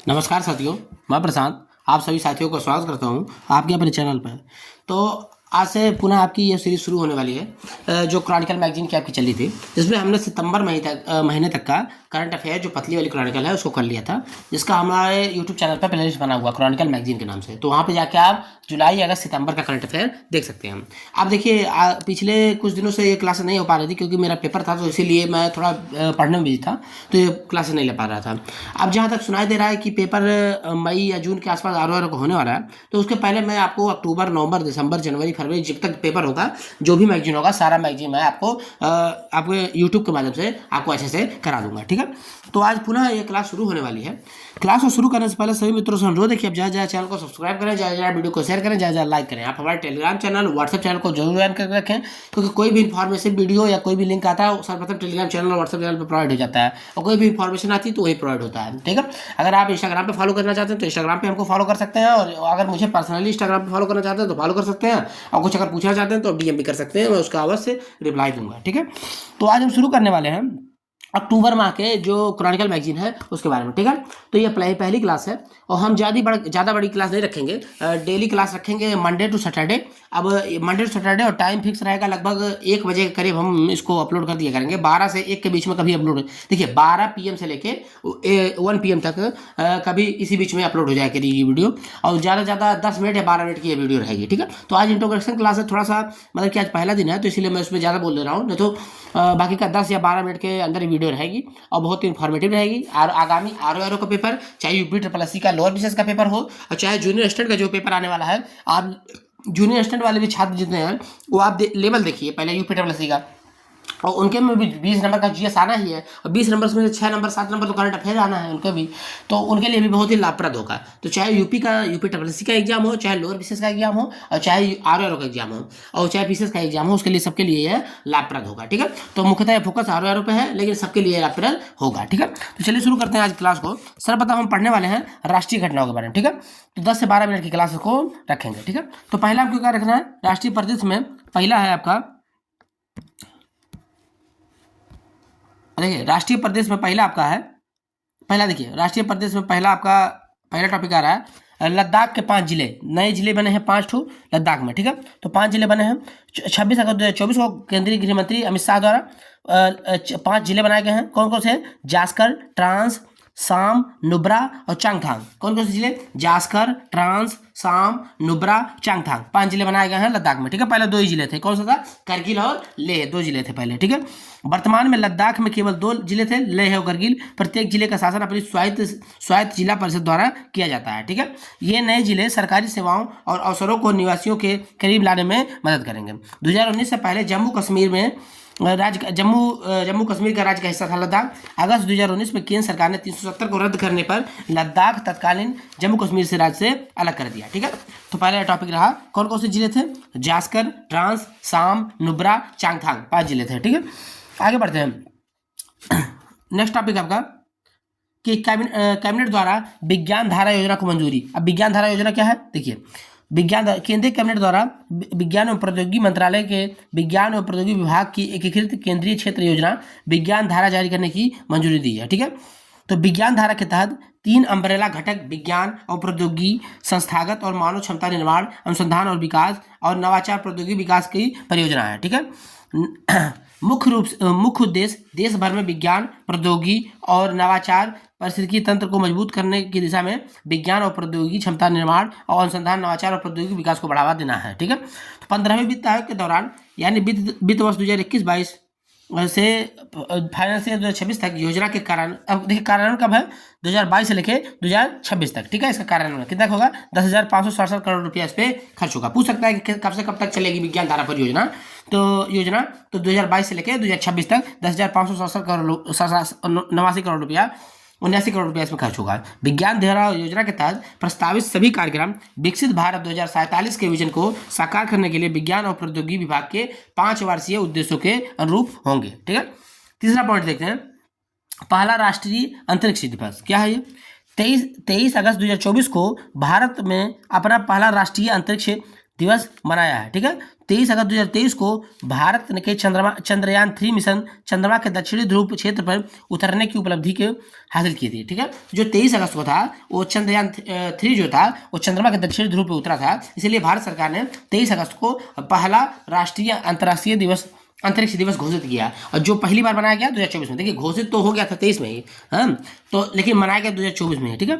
नमस्कार साथियों, मैं प्रशांत आप सभी साथियों का स्वागत करता हूं आपके अपने चैनल पर। तो आज से पुनः आपकी ये सीरीज शुरू होने वाली है जो क्रॉनिकल मैगजीन की आपकी चली थी, जिसमें हमने सितंबर महीने तक का करंट अफेयर जो पतली वाली क्रॉनिकल है उसको कर लिया था, जिसका हमारे यूट्यूब चैनल पर प्लेलिस्ट बना हुआ क्रॉनिकल मैगजीन के नाम से। तो वहाँ पे जाके आप जुलाई अगस्त सितंबर का करंट अफेयर देख सकते हैं। आप देखिए पिछले कुछ दिनों से ये क्लास नहीं हो पा रही थी क्योंकि मेरा पेपर था, तो इसीलिए मैं थोड़ा पढ़ने में बिजी था, तो ये क्लास नहीं ले पा रहा था। अब जहाँ तक सुनाई दे रहा है कि पेपर मई या जून के आसपास आर को होने वाला है, तो उसके पहले मैं आपको अक्टूबर, नवंबर, दिसंबर, जनवरी, फरवरी जब तक पेपर होगा, जो भी मैगजीन होगा सारा मैगजीन मैं आपको यूट्यूब के माध्यम से आपको अच्छे से करा दूंगा। ठीक है, तो आज पुनः ये क्लास शुरू होने वाली है। क्लास को शुरू करने से पहले सभी मित्रों से अनुरोध है कि आप जहाँ चैनल को सब्सक्राइब करें, जहाँ वीडियो को शेयर करें, जहाँ लाइक करें। आप हमारे टेलीग्राम चैनल, व्हाट्सएप चैनल को जरूर ज्वाइन करके रखें, क्योंकि कोई भी इन्फॉर्मेशन वीडियो या कोई भी लिंक आता है सर्वप्रथम टेलीग्राम चैनल और व्हाट्सएप चैनल पर प्रोवाइड हो जाता है, और कोई भी इन्फॉर्मेशन आती है तो वही प्रोवाइड होता है। ठीक है, अगर आप इंस्टाग्राम पे फॉलो करना चाहते हैं तो इंस्टाग्राम पे हमको फॉलो कर सकते हैं, और अगर मुझे पर्सनली इंस्टाग्राम पे फॉलो करना चाहते हैं तो फॉलो कर सकते हैं, और कुछ अगर पूछना चाहते हैं तो डीएम भी कर सकते हैं, मैं उसका अवश्य रिप्लाई दूंगा। ठीक है, तो आज हम शुरू करने वाले हैं अक्टूबर माह के जो क्रॉनिकल मैगजीन है उसके बारे में। ठीक है, तो ये पहली क्लास है, और हम ज़्यादा बड़ी क्लास नहीं रखेंगे, डेली क्लास रखेंगे मंडे टू सैटरडे। अब मंडे टू सैटरडे और टाइम फिक्स रहेगा, लगभग 1 बजे के करीब हम इसको अपलोड कर दिया करेंगे। 12 से 1 के बीच में कभी अपलोड, देखिए 12 PM से लेके 1 PM तक कभी इसी बीच में अपलोड हो जाए करेगी वीडियो, और ज़्यादा से ज़्यादा 10 मिनट या 12 मिनट की ये वीडियो रहेगी। ठीक है, तो आज इंट्रोडक्शन क्लास है, थोड़ा सा मतलब कि आज पहला दिन है तो इसलिए मैं उसमें ज़्यादा बोल दे रहा हूँ, नहीं तो बाकी का 10 या 12 मिनट के अंदर ही वीडियो रहेगी, और बहुत ही इन्फॉर्मेटिव रहेगी। और आगामी आर का पेपर, चाहे यूपी ट्रिपल का लोअर बीसीएस का पेपर हो, और चाहे जूनियर असिस्टेंट का जो पेपर आने वाला है, आप जूनियर असिस्टेंट वाले भी छात्र जितने हैं वो आप लेवल देखिए पहले यूपी ट्रिपल का, और उनके में भी 20 नंबर का जीएस आना ही है, और 20 नंबर में से 6 नंबर 7 नंबर तो करंट अफेयर आना है उनके भी, तो उनके लिए भी बहुत ही लाभप्रद होगा। तो चाहे यूपी ट्रिपल का एग्जाम हो, चाहे लोअर बीसीएस का एग्जाम हो, और चाहे आर का एग्जाम हो, और चाहे बीसीएस का एग्जाम हो, उसके लिए सबके लिए यह लाभप्रद होगा। ठीक है, तो मुख्यतः फोकस आर पे है, लेकिन सबके लिए लाभप्रद होगा। ठीक है, तो चलिए शुरू करते हैं आज क्लास को। सर्वप्रथम हम पढ़ने वाले हैं राष्ट्रीय घटनाओं के बारे में। ठीक है, तो 10 से 12 मिनट की क्लास को रखेंगे। ठीक है, तो पहला आपको क्या रखना है, राष्ट्रीय परिदृश्य में पहला है आपका, देखिए राष्ट्रीय प्रदेश में पहला आपका है, पहला देखिए राष्ट्रीय प्रदेश में पहला आपका पहला टॉपिक आ रहा है लद्दाख के 5 जिले, नए जिले बने हैं 5 ठो लद्दाख में। ठीक है, तो 5 जिले बने हैं। 26 अगस्त 2024 को केंद्रीय गृह मंत्री अमित शाह द्वारा 5 जिले बनाए गए हैं। कौन कौन से? जास्कर, ट्रांस, साम, नुब्रा और चांगथांग। कौन कौन से जिले? जास्कर, ट्रांस, साम, नुब्रा, चांगथांग, 5 जिले बनाए गए हैं लद्दाख में। ठीक है, पहले 2 ही जिले थे, कौन सा था? करगिल और लेह, 2 जिले थे पहले। ठीक है, वर्तमान में लद्दाख में केवल 2 जिले थे, लेह और करगिल। प्रत्येक जिले का शासन अपनी स्वायत्त जिला परिषद द्वारा किया जाता है। ठीक है, ये नए जिले सरकारी सेवाओं और अवसरों को निवासियों के करीब लाने में मदद करेंगे। 2019 से पहले जम्मू कश्मीर कश्मीर का राज्य का हिस्सा था लद्दाख। अगस्त 2019 में केंद्र सरकार ने 370 को रद्द करने पर लद्दाख तत्कालीन जम्मू कश्मीर से राज्य से अलग कर दिया। ठीक है, तो पहला टॉपिक रहा कौन कौन से जिले थे? जास्कर, ट्रांस, साम, नुब्रा, चांगथांग, 5 जिले थे। ठीक है, आगे बढ़ते हैं। नेक्स्ट टॉपिक आपका कि कैबिनेट द्वारा विज्ञान धारा योजना को मंजूरी। अब विज्ञान धारा योजना क्या है? देखिए केंद्रीय कैबिनेट द्वारा विज्ञान एवं प्रौद्योगिकी मंत्रालय के विज्ञान एवं प्रौद्योगिकी विभाग की एकीकृत केंद्रीय क्षेत्र योजना विज्ञान धारा जारी करने की मंजूरी दी है। ठीक है, तो विज्ञान धारा के तहत 3 अम्ब्रेला घटक विज्ञान और प्रौद्योगिकी, संस्थागत और मानव क्षमता निर्माण, अनुसंधान और विकास, और नवाचार प्रौद्योगिकी विकास की परियोजना है। ठीक है, मुख्य उद्देश्य देश भर में विज्ञान, प्रौद्योगिकी और नवाचार पारिस्थितिकी तंत्र को मजबूत करने की दिशा में विज्ञान और प्रौद्योगिकी क्षमता निर्माण और अनुसंधान, नवाचार और प्रौद्योगिकी विकास को बढ़ावा देना है। ठीक है, तो 15वें वित्त आयोग के दौरान यानी वित्त वर्ष 2021-22 से फाइनेंशियल 2026 तक योजना के कारण, अब देखिए कार्यान्वयन कब है? 2022 से लेके 2026 तक। ठीक है, इसका कार्यान्वयन कितना होगा? 10,567 करोड़ रुपया इस पे खर्च होगा। पूछ सकता है कि कब से कब तक चलेगी विज्ञान धारा परियोजना, तो 2022 से लेकर 2026 तक 10,567 करोड़ 79 करोड़ रुपया इसमें खर्च होगा। विज्ञान धारा योजना के तहत प्रस्तावित सभी कार्यक्रम विकसित भारत 2047 के विजन को साकार करने के लिए विज्ञान और प्रौद्योगिकी विभाग के 5 वर्षीय उद्देश्यों के अनुरूप होंगे। ठीक है, तीसरा पॉइंट देखते हैं, पहला राष्ट्रीय अंतरिक्ष दिवस क्या है? ये 23 अगस्त 2024 को भारत में अपना पहला राष्ट्रीय अंतरिक्ष दिवस मनाया है। ठीक है, 23 अगस्त 2023 को भारत ने के चंद्रयान 3 मिशन चंद्रमा के दक्षिणी ध्रुव क्षेत्र पर उतरने की उपलब्धि के हासिल की थी। ठीक है, जो 23 अगस्त को था वो चंद्रयान 3 जो था वो चंद्रमा के दक्षिणी ध्रुव पर उतरा था, इसलिए भारत सरकार ने 23 अगस्त को पहला राष्ट्रीय अंतर्राष्ट्रीय दिवस अंतरिक्ष दिवस घोषित किया। और जो पहली बार मनाया गया 2024 में, देखिए घोषित तो हो गया था 23 में ही, हाँ, तो लेकिन मनाया गया 2024 में। ठीक है,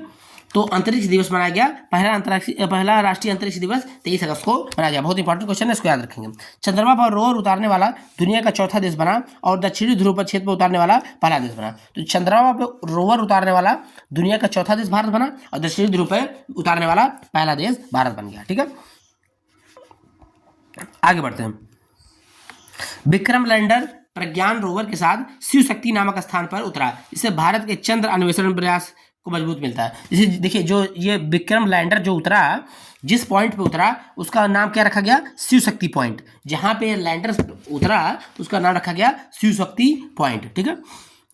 तो अंतरिक्ष दिवस मनाया गया, पहला राष्ट्रीय अंतरिक्ष दिवस 23 अगस्त को मनाया गया। बहुत इंपॉर्टेंट क्वेश्चन है, इसको याद रखेंगे। चंद्रमा पर रोवर उतारने वाला दुनिया का चौथा देश बना और दक्षिणी ध्रुव पर क्षेत्र पर उतारने वाला पहला देश बना। तो चंद्रमा पर रोवर उतारने वाला दुनिया का चौथा देश भारत बना और दक्षिणी ध्रुव पर उतारने वाला पहला देश भारत बन गया। ठीक है, आगे बढ़ते हैं। विक्रम लैंडर प्रज्ञान रोवर के साथ शिव शक्ति नामक स्थान पर उतरा। इससे भारत के चंद्र अन्वेषण प्रयास को मजबूत मिलता है। इसे देखिए, जो ये विक्रम लैंडर जो उतरा, जिस पॉइंट पे उतरा उसका नाम क्या रखा गया? शिव शक्ति पॉइंट। जहां पे लैंडर उतरा उसका नाम रखा गया शिव शक्ति पॉइंट। ठीक है,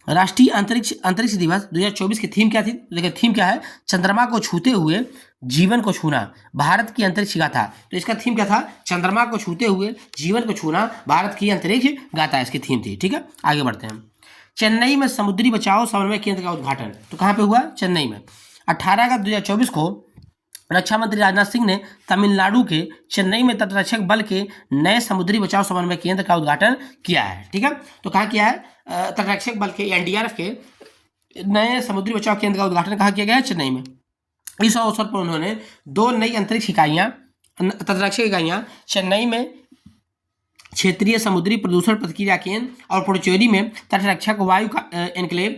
राष्ट्रीय अंतरिक्ष दिवस 2024 की थीम क्या थी? देखिए थीम क्या है, चंद्रमा को छूते हुए जीवन को छूना, भारत की अंतरिक्ष गाथा। तो इसका थीम क्या था? चंद्रमा को छूते हुए जीवन को छूना, भारत की अंतरिक्ष गाथा इसकी थीम थी। ठीक है, आगे बढ़ते हैं। चेन्नई में समुद्री बचाओ समन्वय केंद्र का उद्घाटन तो कहाँ पे हुआ? चेन्नई में। 18 अगस्त 2024 को रक्षा मंत्री राजनाथ सिंह ने तमिलनाडु के चेन्नई में तटरक्षक बल के नए समुद्री बचाव समन्वय केंद्र का उद्घाटन किया है। ठीक है, तो कहाँ किया है? तटरक्षक बल के एनडीआरएफ के नए समुद्री बचाव केंद्र का उद्घाटन कहाँ किया गया है? चेन्नई में। इस अवसर पर उन्होंने 2 नई अंतरिक्ष इकाइयाँ, तटरक्षक इकाइयाँ चेन्नई में क्षेत्रीय समुद्री प्रदूषण प्रतिक्रिया केंद्र और पुडुचेरी में तटरक्षक वायु एनक्लेव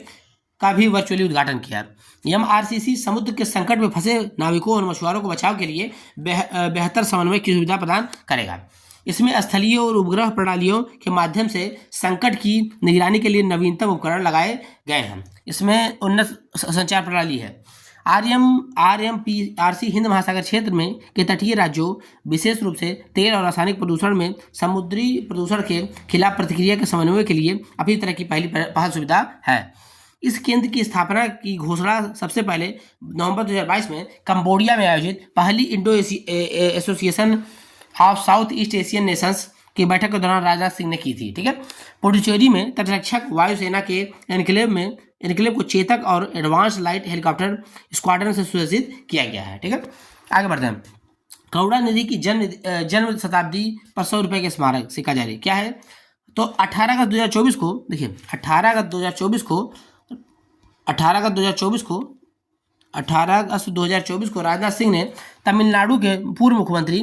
का भी वर्चुअली उद्घाटन किया। एमआरसीसी समुद्र के संकट में फंसे नाविकों और मछुआरों को बचाव के लिए बेहतर समन्वय की सुविधा प्रदान करेगा। इसमें स्थलीय और उपग्रह प्रणालियों के माध्यम से संकट की निगरानी के लिए नवीनतम उपकरण लगाए गए हैं। इसमें उन्नत संचार प्रणाली है। आरएमपीआरसी हिंद महासागर क्षेत्र में के तटीय राज्यों, विशेष रूप से तेल और रासायनिक प्रदूषण में समुद्री प्रदूषण के खिलाफ प्रतिक्रिया के समन्वय के लिए अपनी तरह की पहल सुविधा है। इस केंद्र की स्थापना की घोषणा सबसे पहले नवंबर 2022 में कंबोडिया में आयोजित पहली Indo association of south east Asian Nations की बैठक के दौरान राजनाथ सिंह ने की थी। ठीक है, पुडुचेरी में तटरक्षक वायुसेना के एनक्लेव को चेतक और एडवांस लाइट हेलीकॉप्टर स्क्वाड्रन से सुसज्जित किया गया है। ठीक है, आगे बढ़ते हैं। करुणानिधि की जन्म शताब्दी पर 100 रुपये के स्मारक सिक्का जारी क्या है? तो 18 अगस्त 2024 को, देखिए 18 अगस्त 2024 को राजनाथ सिंह ने तमिलनाडु के पूर्व मुख्यमंत्री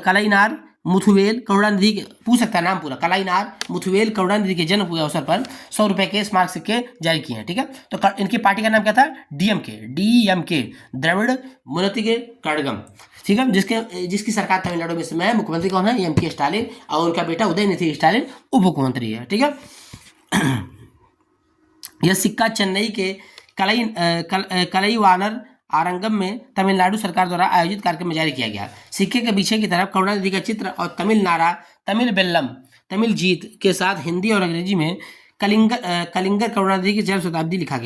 कलाइनार मुथुवेल करुणानिधि के, पूछ सकता है नाम पूरा, कलाइनार मुथुवेल करुणानिधि के जन्म के अवसर पर 100 रुपये के स्मारक सिक्के जारी किए हैं। ठीक है, तो इनकी पार्टी का नाम क्या था? डीएमके, द्रविड़ मुनेत्र कड़गम। ठीक है, जिसकी सरकार तमिलनाडु में समय है। मुख्यमंत्री कौन है? एम के स्टालिन, और उनका बेटा उदयनिधि स्टालिन उप मुख्यमंत्री है। ठीक है, यह सिक्का चेन्नई के कलईवानर आरंगम में तमिलनाडु सरकार द्वारा आयोजित कार्यक्रम में जारी किया गया। सिक्के के पीछे की तरफ करुणानिधि का चित्र और तमिल बेल्लम, तमिल जीत के साथ हिंदी और अंग्रेजी में कलिंगर करुणानिधि की जन्म शताब्दी लिखा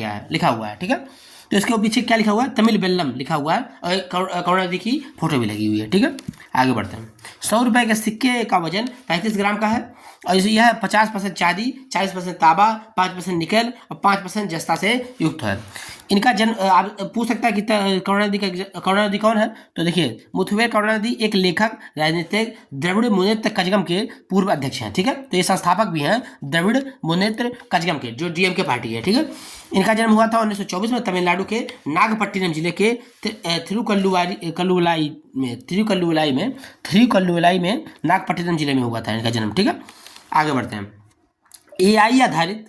हुआ है। ठीक है, तो इसके पीछे क्या लिखा हुआ है? तमिल बेल्लम लिखा हुआ है और करुणानिधि की फोटो भी लगी हुई है। ठीक है, आगे बढ़ते हैं। 100 रुपये के सिक्के का वजन 35 ग्राम का है और यह 50% चांदी, 40% तांबा, 5% निकल और 5% जस्ता से युक्त है। इनका जन्म, आप पूछ सकता है कि करुणानिधि कौन है? तो देखिए मुथुवेल करुणानिधि एक लेखक, राजनीतिक, द्रविड़ मुनेत्र कजगम के पूर्व अध्यक्ष हैं। ठीक है, तो ये संस्थापक भी हैं द्रविड़ मुनेत्र कजगम के, जो डीएमके पार्टी है। ठीक है, इनका जन्म हुआ था 1924 में तमिलनाडु के नागपट्टिनम जिले के थिरुकल्लुवलाई में नागपट्टिनम जिले में हुआ था इनका जन्म। ठीक है, आगे बढ़ते हैं। एआई आधारित,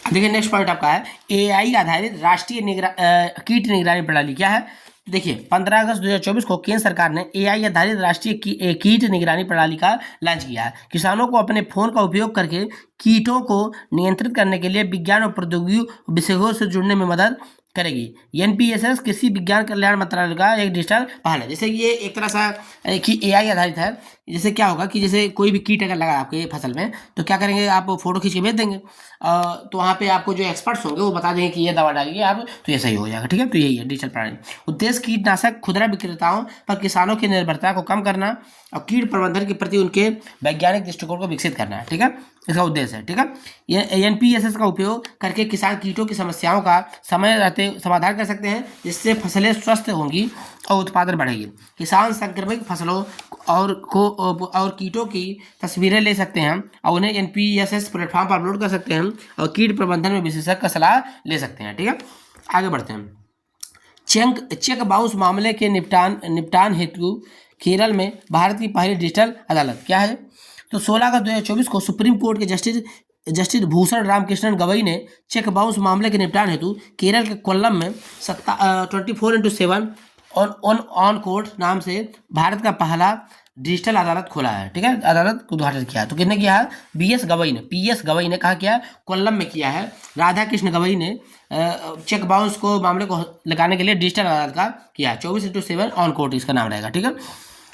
देखिए नेक्स्ट पॉइंट आपका है एआई आधारित राष्ट्रीय कीट निगरानी प्रणाली क्या है? देखिए 15 अगस्त 2024 को केंद्र सरकार ने एआई आधारित राष्ट्रीय कीट निगरानी प्रणाली का लॉन्च किया है। किसानों को अपने फोन का उपयोग करके कीटों को नियंत्रित करने के लिए विज्ञान और प्रौद्योगिकी विषयों से जुड़ने में मदद करेगी। एनपीएसएस कृषि विज्ञान कल्याण मंत्रालय का एक डिजिटल पहल है। जैसे ये एक तरह सा कि एआई आधारित है जैसे क्या होगा कि जैसे कोई भी कीट अगर लगा आपके फसल में तो क्या करेंगे, आप फोटो खींच के भेज देंगे, तो वहाँ पे आपको जो एक्सपर्ट्स होंगे वो बता देंगे कि ये दवा डालिए आप, तो ये सही हो जाएगा। ठीक है, तो यही है डिजिटल प्रणाली। उद्देश्य कीटनाशक खुदरा विक्रेताओं पर किसानों की निर्भरता को कम करना और कीट प्रबंधन के प्रति उनके वैज्ञानिक दृष्टिकोण को विकसित करना है। ठीक है, इसका उद्देश्य है। ठीक है, ये एनपीएसएस का उपयोग करके किसान कीटों की समस्याओं का समय रहते समाधान कर सकते हैं, जिससे फसलें स्वस्थ होंगी और उत्पादन बढ़ेगी। किसान संक्रमित फसलों और कीटों की तस्वीरें ले सकते हैं और उन्हें एनपीएसएस प्लेटफॉर्म पर अपलोड कर सकते हैं और कीट प्रबंधन में विशेषज्ञ का सलाह ले सकते हैं। ठीक है, आगे बढ़ते हैं। चेक बाउंस मामले के निपटान हेतु केरल में भारत की पहली डिजिटल अदालत क्या है? तो 16 अगस्त 2024 को सुप्रीम कोर्ट के जस्टिस भूषण रामकृष्णन गवई ने चेक बाउंस मामले के निपटान हेतु केरल के कोल्लम में 24/7 ऑन कोर्ट नाम से भारत का पहला डिजिटल अदालत खोला है। ठीक है, अदालत को उद्घाटन किया है। तो किसने किया है? पीएस गवई ने कहा किया, कोल्लम में किया है। राधा कृष्ण गवई ने चेक बाउंस को मामले को लगाने के लिए डिजिटल अदालत का किया है। 24/7 ऑन कोर्ट इसका नाम रहेगा। ठीक है,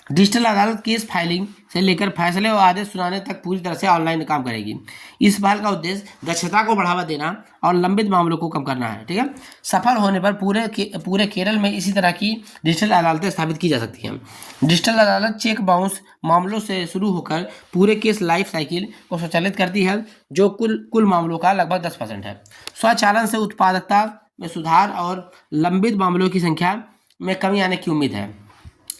डिजिटल अदालत केस फाइलिंग से लेकर फैसले और आदेश सुनाने तक पूरी तरह से ऑनलाइन काम करेगी। इस पहल का उद्देश्य दक्षता को बढ़ावा देना और लंबित मामलों को कम करना है। ठीक है, सफल होने पर पूरे केरल में इसी तरह की डिजिटल अदालतें स्थापित की जा सकती हैं। डिजिटल अदालत चेक बाउंस मामलों से शुरू होकर पूरे केस लाइफ साइकिल को स्वचालित करती है, जो कुल मामलों का लगभग 10% है। स्वचालन से उत्पादकता में सुधार और लंबित मामलों की संख्या में कमी आने की उम्मीद है।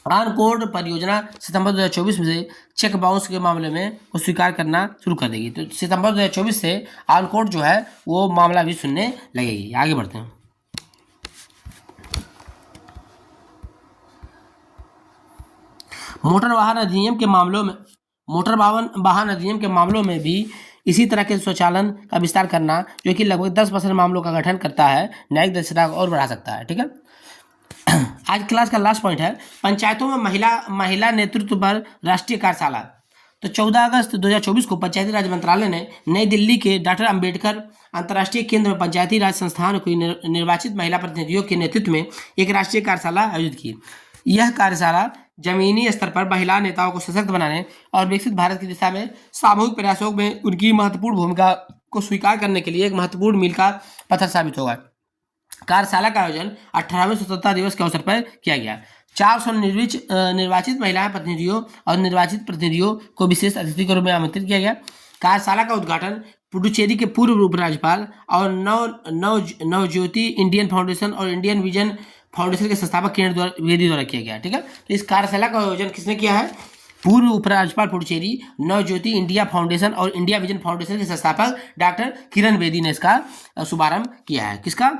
ऑन कोर्ट परियोजना सितंबर 2024 में से चेक बाउंस के मामले में को स्वीकार करना शुरू कर देगी। तो सितंबर 2024 से ऑन कोर्ट जो है वो मामला भी सुनने लगेगी। आगे बढ़ते हैं। मोटर वाहन अधिनियम के मामलों में भी इसी तरह के स्वचालन का विस्तार करना, जो कि लगभग 10% मामलों का गठन करता है, न्यायिक दक्षता को और बढ़ा सकता है। ठीक है, आज क्लास का लास्ट पॉइंट है पंचायतों में महिला नेतृत्व पर राष्ट्रीय कार्यशाला। तो 14 अगस्त 2024 को पंचायती राज मंत्रालय ने नई दिल्ली के डॉक्टर अंबेडकर अंतर्राष्ट्रीय केंद्र में पंचायती राज संस्थान की निर्वाचित महिला प्रतिनिधियों के नेतृत्व में एक राष्ट्रीय कार्यशाला आयोजित की। यह कार्यशाला जमीनी स्तर पर महिला नेताओं को सशक्त बनाने और विकसित भारत की दिशा में सामूहिक प्रयासों में उनकी महत्वपूर्ण भूमिका को स्वीकार करने के लिए एक महत्वपूर्ण मील का पत्थर साबित होगा। कार्यशाला का आयोजन 18वें स्वतंत्रता दिवस के अवसर पर किया गया। 400 निर्वाचित महिला प्रतिनिधियों और निर्वाचित प्रतिनिधियों को विशेष अतिथि के रूप में आमंत्रित किया गया। कार्यशाला का उद्घाटन पुडुचेरी के पूर्व उपराज्यपाल और नवज्योति इंडियन फाउंडेशन और इंडियन विजन फाउंडेशन के संस्थापक किरण बेदी द्वारा किया गया। ठीक है, तो इस कार्यशाला का आयोजन किसने किया है? पूर्व उपराज्यपाल पुडुचेरी, नवज्योति इंडिया फाउंडेशन और इंडिया विजन फाउंडेशन के संस्थापक डॉक्टर किरण बेदी ने इसका शुभारंभ किया है। किसका?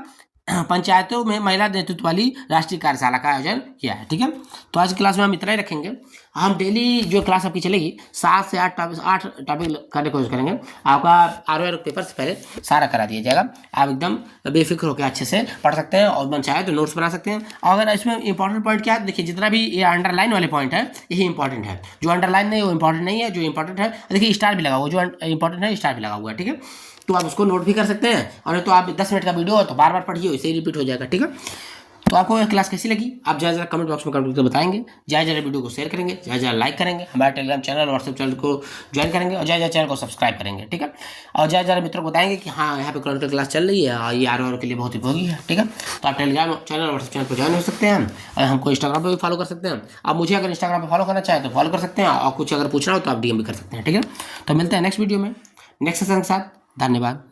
पंचायतों में महिला नेतृत्व वाली राष्ट्रीय कार्यशाला का आयोजन किया है। ठीक है, तो आज की क्लास में हम इतना ही रखेंगे। हम डेली जो क्लास आपकी चलेगी 7 से 8 टॉपिक करने की कोशिश करेंगे। आपका आर पेपर से पहले सारा करा दिया जाएगा। आप एकदम बेफिक्र होकर अच्छे से पढ़ सकते हैं और मन चाहे तो नोट्स बना सकते हैं। और अगर इसमें इंपॉर्टेंट पॉइंट क्या है, देखिए जितना भी ये अंडरलाइन वाले पॉइंट है यही इंपॉर्टेंट है। जो अंडरलाइन नहीं वो इंपॉर्टेंट नहीं है, जो इंपॉर्टेंट है देखिए स्टार भी लगा हुआ, जो इंपॉर्टेंट है स्टार भी लगा हुआ है। ठीक है, तो आप उसको नोट भी कर सकते हैं और तो आप 10 मिनट का वीडियो हो तो बार बार पढ़िए, इसे रिपीट हो जाएगा। ठीक है, तो आपको यह क्लास कैसी लगी आप जरा कमेंट बॉक्स में कमेंट करके बताएंगे। जरा वीडियो को शेयर करेंगे, जरा लाइक करेंगे, हमारे टेलीग्राम चैनल व्हाट्सएप चैनल को ज्वाइन करेंगे और जरा चैनल को सब्सक्राइब करेंगे। ठीक है, और जरा मित्रों को बताएंगे कि हाँ यहाँ पे क्रॉनिकल क्लास चल रही है, ये आर के लिए बहुत उपयोगी है। ठीक है, तो आप टेलीग्राम चैनल व्हाट्सएप चैनल पर ज्वाइन हो सकते हैं और हमको इंस्टाग्राम पर भी फॉलो कर सकते हैं। आप मुझे अगर इंस्टाग्राम पर फॉलो करना चाहें तो फॉलो कर सकते हैं और कुछ अगर पूछना हो तो आप डीएम भी कर सकते हैं। ठीक है, तो मिलते हैं नेक्स्ट वीडियो में नेक्स्ट सेशन के साथ। धन्यवाद।